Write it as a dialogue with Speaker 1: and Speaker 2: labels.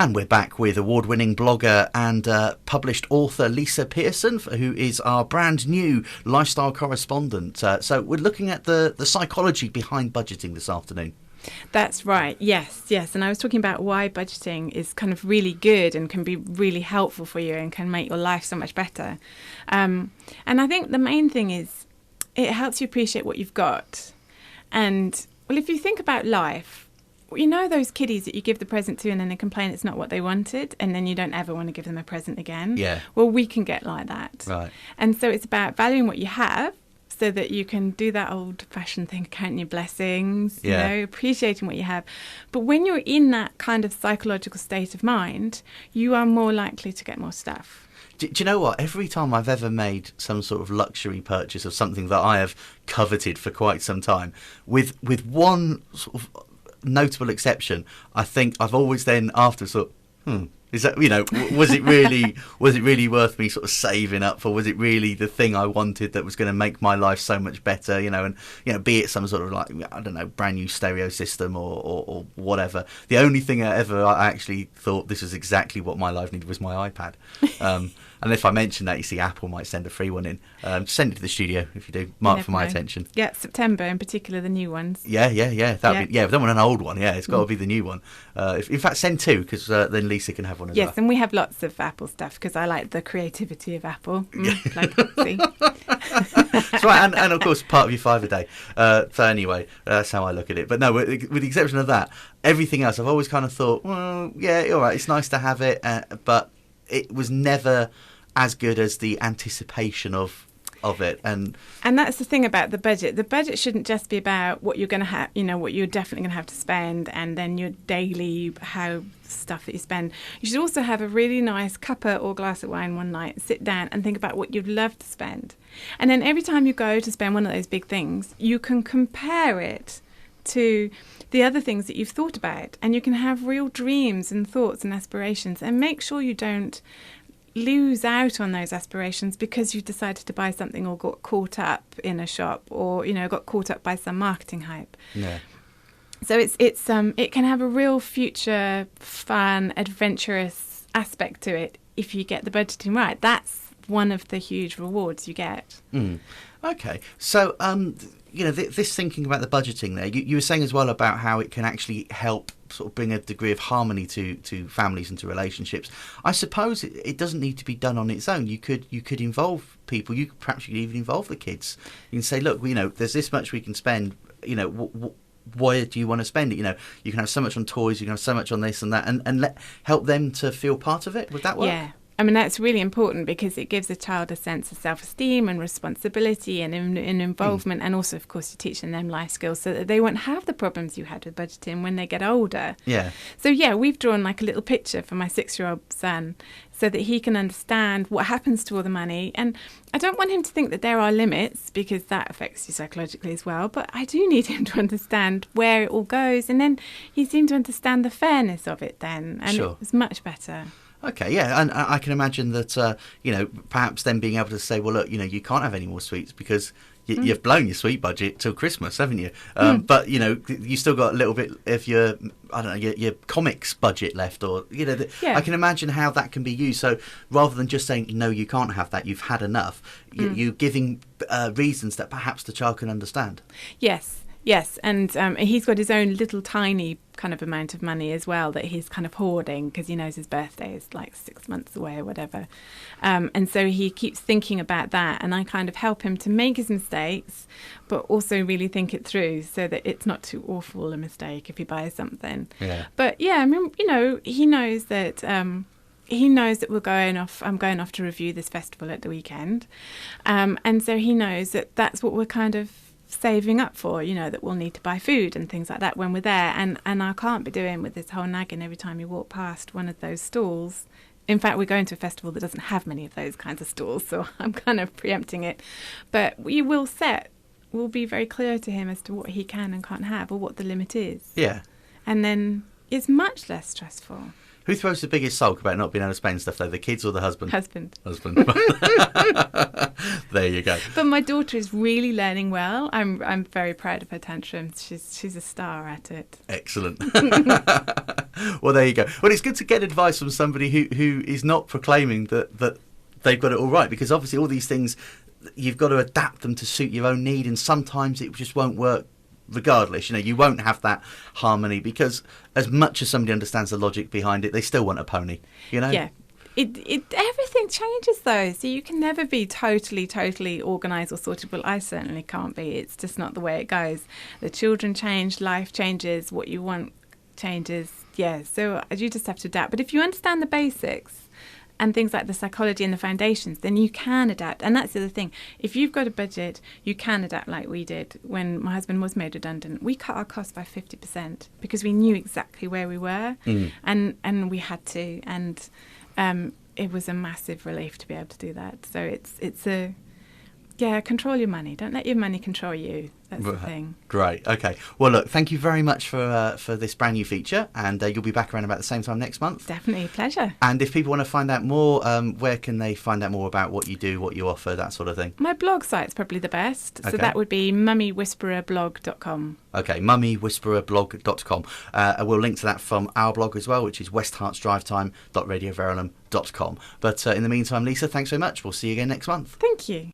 Speaker 1: And we're back with award-winning blogger and published author Lisa Pearson, who is our brand new lifestyle correspondent. So we're looking at the psychology behind budgeting this afternoon.
Speaker 2: That's right. Yes. And I was talking about why budgeting is kind of really good and can be really helpful for you and can make your life so much better. And I think the main thing is it helps you appreciate what you've got. And, well, if you think about life, you know those kiddies that you give the present to and then they complain it's not what they wanted and then you don't ever want to give them a present again?
Speaker 1: Yeah.
Speaker 2: Well, we can get like that.
Speaker 1: Right.
Speaker 2: And so it's about valuing what you have so that you can do that old-fashioned thing, counting your blessings, you know, appreciating what you have. But when you're in that kind of psychological state of mind, you are more likely to get more stuff.
Speaker 1: Do you know what? Every time I've ever made some sort of luxury purchase of something that I have coveted for quite some time, with one sort of notable exception, I think I've always then after sort of, is that, you know, was it really worth me sort of saving up for? Was it really the thing I wanted that was going to make my life so much better? You know, and you know, be it some sort of like, I don't know, brand new stereo system or whatever. The only thing I actually thought this was exactly what my life needed was my iPad. And if I mention that, you see, Apple might send a free one in. Send it to the studio if you do. Mark for my attention.
Speaker 2: Yeah, September in particular, the new ones.
Speaker 1: Yeah. Be, we don't want an old one. Yeah, it's got to be the new one. In fact, send two because then Lisa can have one as well.
Speaker 2: Yes, and we have lots of Apple stuff because I like the creativity of Apple. See?
Speaker 1: That's right, and of course part of your $5 a day. So anyway, that's how I look at it. But no, with the exception of that, everything else I've always kind of thought, well, yeah, all right, it's nice to have it, but it was never as good as the anticipation of it. And
Speaker 2: that's the thing about the budget. The budget shouldn't just be about what you're going to have, you know, what you're definitely going to have to spend, and then your daily stuff that you spend. You should also have a really nice cuppa or glass of wine one night, sit down and think about what you'd love to spend. And then every time you go to spend one of those big things, you can compare it to the other things that you've thought about, and you can have real dreams and thoughts and aspirations, and make sure you don't lose out on those aspirations because you've decided to buy something or got caught up in a shop or, you know, got caught up by some marketing hype.
Speaker 1: Yeah.
Speaker 2: So it can have a real future, fun, adventurous aspect to it if you get the budgeting right. That's one of the huge rewards you get.
Speaker 1: Okay. So, you know, this thinking about the budgeting there, you were saying as well about how it can actually help sort of bring a degree of harmony to families and to relationships. I suppose it doesn't need to be done on its own. You could involve people. Perhaps you could even involve the kids. You can say, look, you know, there's this much we can spend. You know, why do you want to spend it? You know, you can have so much on toys, you can have so much on this and that, and help them to feel part of it. Would that work?
Speaker 2: Yeah. I mean, that's really important because it gives a child a sense of self-esteem and responsibility and involvement. And also, of course, you're teaching them life skills so that they won't have the problems you had with budgeting when they get older.
Speaker 1: Yeah.
Speaker 2: So, yeah, we've drawn like a little picture for my 6-year-old son so that he can understand what happens to all the money. And I don't want him to think that there are limits because that affects you psychologically as well. But I do need him to understand where it all goes. And then he seemed to understand the fairness of it then. And
Speaker 1: Sure.
Speaker 2: It was much better.
Speaker 1: Okay, yeah, and I can imagine that, you know, perhaps then being able to say, well, look, you know, you can't have any more sweets because you've blown your sweet budget till Christmas, haven't you? But, you know, you still got a little bit of your, I don't know, your comics budget left, or, you know, I can imagine how that can be used. So rather than just saying, no, you can't have that, you've had enough, you're giving reasons that perhaps the child can understand.
Speaker 2: Yes, and he's got his own little tiny kind of amount of money as well that he's kind of hoarding because he knows his birthday is like 6 months away or whatever. And so he keeps thinking about that, and I kind of help him to make his mistakes but also really think it through so that it's not too awful a mistake if he buys something.
Speaker 1: Yeah.
Speaker 2: But yeah, I mean, you know, he knows that we're going off. I'm going off to review this festival at the weekend, and so he knows that that's what we're kind of saving up for, you know, that we'll need to buy food and things like that when we're there, and I can't be doing with this whole nagging every time you walk past one of those stalls. In fact, we're going to a festival that doesn't have many of those kinds of stalls, so I'm kind of preempting it. But we'll be very clear to him as to what he can and can't have or what the limit is.
Speaker 1: Yeah.
Speaker 2: And then it's much less stressful.
Speaker 1: Who throws the biggest sulk about not being able to spend stuff though? The kids or the husband?
Speaker 2: Husband.
Speaker 1: There you go.
Speaker 2: But my daughter is really learning well. I'm very proud of her tantrums. She's a star at it.
Speaker 1: Excellent. Well, there you go. Well, it's good to get advice from somebody who is not proclaiming that they've got it all right, because obviously all these things, you've got to adapt them to suit your own need, and sometimes it just won't work regardless. You won't have that harmony, because as much as somebody understands the logic behind it, they still want a pony,
Speaker 2: Yeah. Everything changes though, so you can never be totally organised or sorted. Well, I certainly can't be. It's just not the way it goes. The children change, life changes, what you want changes. Yeah, so you just have to adapt. But if you understand the basics and things like the psychology and the foundations, then you can adapt. And that's the other thing. If you've got a budget, you can adapt like we did when my husband was made redundant. We cut our costs by 50% because we knew exactly where we were, and we had to. And it was a massive relief to be able to do that. So control your money. Don't let your money control you. That's the thing.
Speaker 1: Great. Okay. Well, look, thank you very much for this brand new feature, and you'll be back around about the same time next month.
Speaker 2: Definitely. Pleasure.
Speaker 1: And if people want to find out more, where can they find out more about what you do, what you offer, that sort of thing?
Speaker 2: My blog site's probably the best.
Speaker 1: Okay.
Speaker 2: So that would be mummywhispererblog.com.
Speaker 1: Okay, mummywhispererblog.com. We'll link to that from our blog as well, which is westhartsdrivetime.radioverulam.com. But in the meantime, Lisa, thanks so much. We'll see you again next month.
Speaker 2: Thank you.